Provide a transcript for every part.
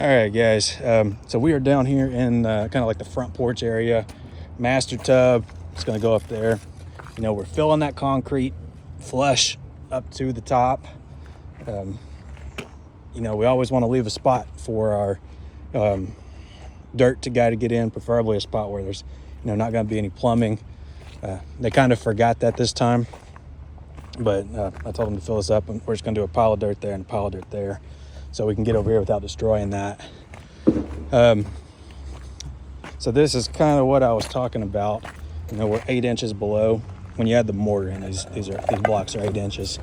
All right, guys. So we are down here in kind of like the front porch area. Master tub. It's going to go up there. You know, we're filling that concrete flush up to the top. You know, we always want to leave a spot for our dirt to get in, preferably a spot where there's, you know, not going to be any plumbing. They kind of forgot that this time, but I told them to fill this up, and we're just going to do a pile of dirt there and a pile of dirt there, so we can get over here without destroying that. So this is kind of what I was talking about. You know, we're 8 inches below. When you add the mortar in, these blocks are 8 inches,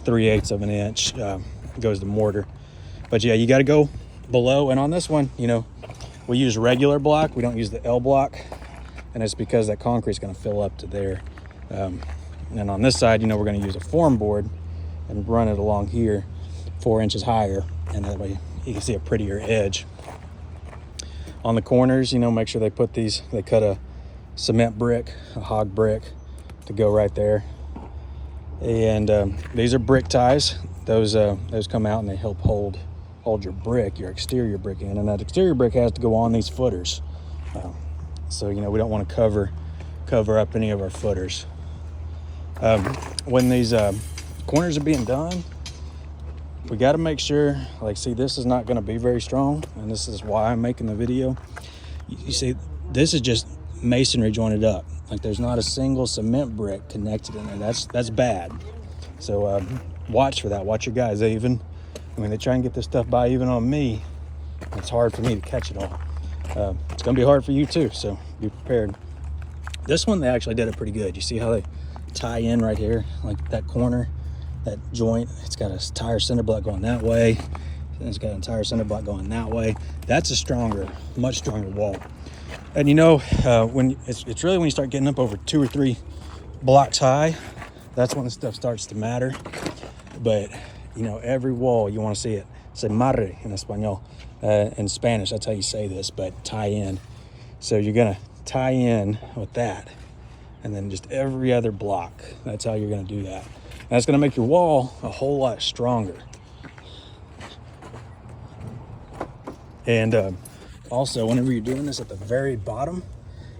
3/8 of an inch goes to mortar. But yeah, you got to go below. And on this one, you know, we use regular block. We don't use the L block, and it's because that concrete's going to fill up to there. And on this side, you know, we're going to use a form board and run it along here 4 inches higher, and that way you can see a prettier edge. On the corners, you know, make sure they cut a cement brick, a hog brick, to go right there. And these are brick ties. Those come out and they help hold your brick, your exterior brick in, and that exterior brick has to go on these footers. So, you know, we don't want to cover up any of our footers. When these corners are being done, we got to make sure, like, see, this is not going to be very strong, and this is why I'm making the video. You see, this is just masonry jointed up. Like, there's not a single cement brick connected in there. That's bad. So watch for that. Watch your guys. They try and get this stuff by even on me. It's hard for me to catch it all. It's going to be hard for you too, so be prepared. This one, they actually did it pretty good. You see how they tie in right here, like that corner, that joint. It's got a tire center block going that way, and it's got an entire center block going that way. That's a much stronger wall. And you know, when it's really when you start getting up over 2 or 3 blocks high, that's when the stuff starts to matter. But you know, every wall, you want to see it say marre in Espanol. In Spanish, that's how you say this, but tie in. So you're gonna tie in with that, and then just every other block. That's how you're gonna do that. And that's gonna make your wall a whole lot stronger. And also, whenever you're doing this at the very bottom,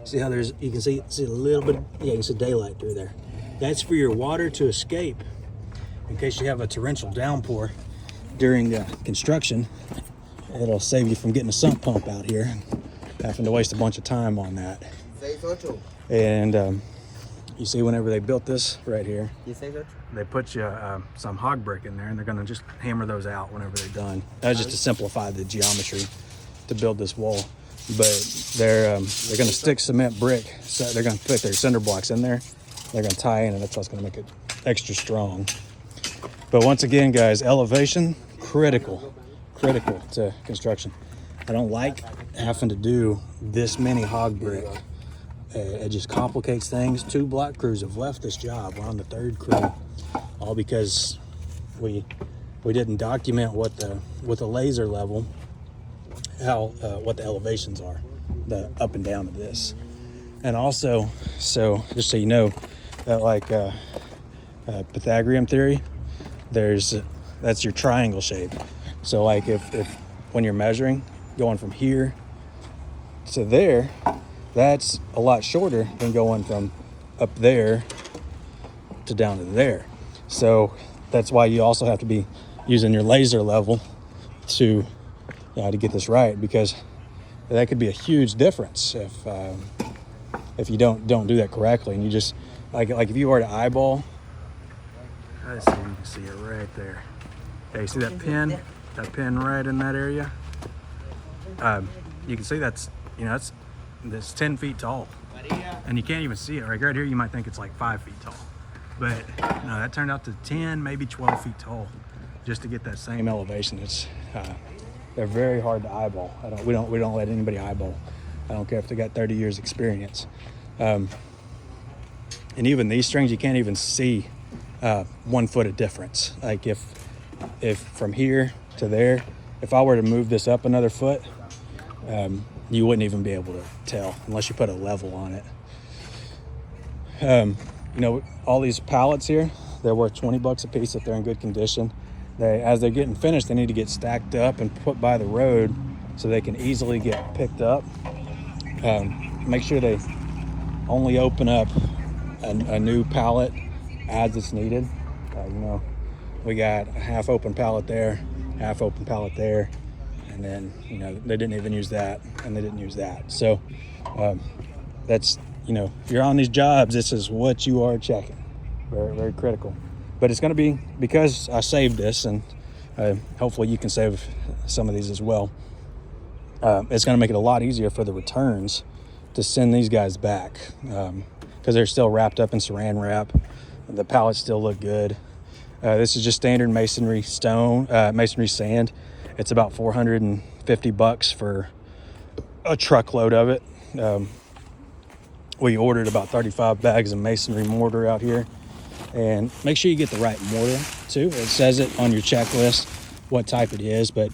see how you can see a little bit, yeah, you can see daylight through there. That's for your water to escape in case you have a torrential downpour during construction. It'll save you from getting a sump pump out here and having to waste a bunch of time on that. And you see, whenever they built this right here, they put you some hog brick in there, and they're going to just hammer those out whenever they're done. That's just to simplify the geometry to build this wall. But they're going to stick cement brick, so they're going to put their cinder blocks in there. They're going to tie in, and that's what's going to make it extra strong. But once again, guys, elevation, critical to construction. I don't like having to do this many hog brick. It just complicates things. 2 block crews have left this job. We're on the 3rd crew, all because we didn't document what the laser level, what the elevations are, the up and down of this. And also, so just so you know, that like Pythagorean theory, that's your triangle shape. So like if when you're measuring, going from here to there, that's a lot shorter than going from up there to down to there. So that's why you also have to be using your laser level to get this right, because that could be a huge difference if you don't do that correctly. And you just like if you were to eyeball, let's see, you can see it right there. Okay, see that pin? That pin right in that area? You can see that's 10 feet tall. And you can't even see it. Right here, you might think it's like 5 feet tall. But no, that turned out to 10, maybe 12 feet tall, just to get that same elevation. They're very hard to eyeball. We don't let anybody eyeball. I don't care if they got 30 years experience. And even these strings, you can't even see 1 foot of difference. Like if from here to there, if I were to move this up another foot, you wouldn't even be able to tell unless you put a level on it. You know, all these pallets here, they're worth 20 bucks a piece if they're in good condition. As they're getting finished, they need to get stacked up and put by the road so they can easily get picked up. Make sure they only open up a new pallet as it's needed. We got a half open pallet there, half open pallet there, and then they didn't even use that, and they didn't use that. So that's if you're on these jobs, this is what you are checking. Very, very critical. But it's going to be, because I saved this, and hopefully you can save some of these as well. It's going to make it a lot easier for the returns to send these guys back, because they're still wrapped up in saran wrap. The pallets still look good. This is just standard masonry sand. It's about $450 for a truckload of it. We ordered about 35 bags of masonry mortar out here. And make sure you get the right mortar too. It says it on your checklist what type it is, but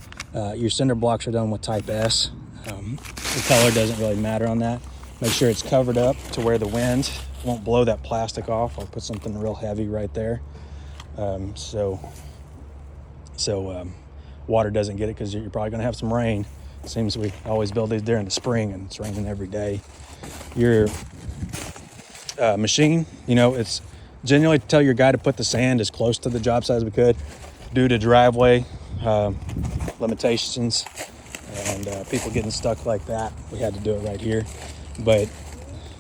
your cinder blocks are done with type S. The color doesn't really matter on that. Make sure it's covered up to where the wind won't blow that plastic off. I'll put something real heavy right there. So water doesn't get it, because you're probably going to have some rain. It seems we always build these during the spring, and it's raining every day. Your machine, it's generally tell your guy to put the sand as close to the job site as we could, due to driveway limitations and people getting stuck like that. We had to do it right here. But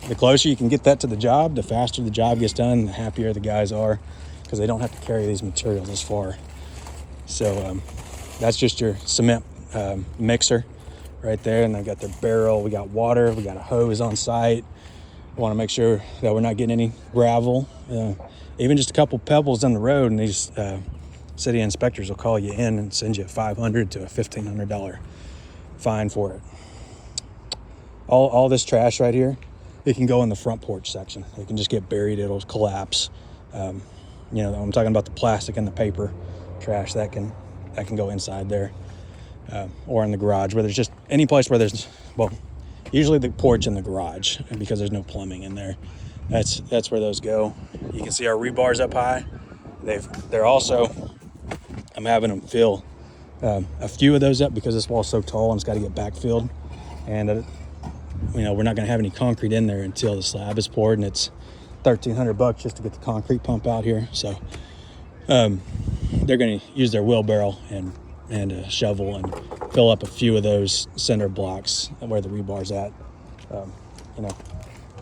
the closer you can get that to the job, the faster the job gets done, the happier the guys are, because they don't have to carry these materials as far. So that's just your cement mixer right there. And they got their barrel, we got water, we got a hose on site. We want to make sure that we're not getting any gravel, even just a couple pebbles in the road, and these city inspectors will call you in and send you a $500 to a $1,500 fine for it. All this trash right here, it can go in the front porch section. It can just get buried, it'll collapse. I'm talking about the plastic and the paper trash that can go inside there, or in the garage, where there's just any place where there's, usually the porch in the garage, because there's no plumbing in there. That's where those go. You can see our rebars up high. They're also, I'm having them fill a few of those up, because this wall's so tall and it's got to get backfilled. And we're not going to have any concrete in there until the slab is poured, and it's $1,300 just to get the concrete pump out here. So they're going to use their wheelbarrow and a shovel and fill up a few of those cinder blocks where the rebar's at.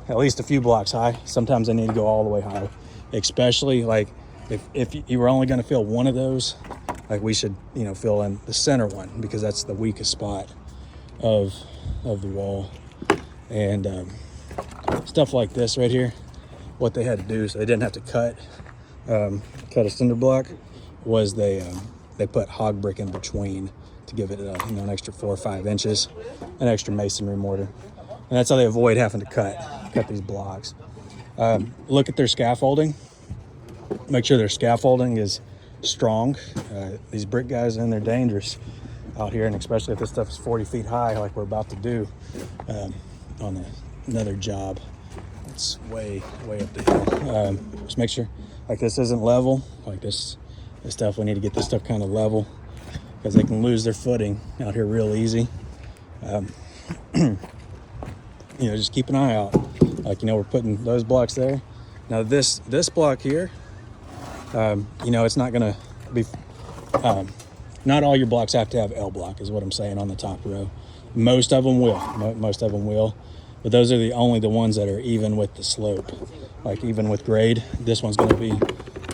At least a few blocks high. Sometimes they need to go all the way high, especially like if you were only going to fill one of those, like we should fill in the center one, because that's the weakest spot of the wall. And stuff like this right here, what they had to do, so they didn't have to cut a cinder block, was they put hog brick in between to give it an extra 4 or 5 inches, an extra masonry mortar. And that's how they avoid having to cut these blocks. Look at their scaffolding. Make sure their scaffolding is strong. These brick guys, and they're dangerous out here, and especially if this stuff is 40 feet high, like we're about to do on another job. It's way up the hill. Just make sure, like, this isn't level. Like this stuff, we need to get this stuff kind of level, because they can lose their footing out here real easy. Just keep an eye out. Like, we're putting those blocks there. Now this block here, it's not gonna be, not all your blocks have to have L block, is what I'm saying, on the top row. Most of them will, but those are only the ones that are even with the slope, like even with grade. This one's gonna be,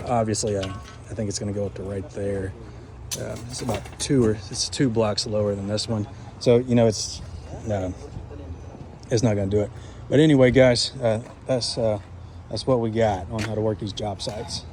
obviously, I think it's gonna go up to right there. It's about 2 blocks lower than this one. So, it's not gonna do it. But anyway, guys, that's what we got on how to work these job sites.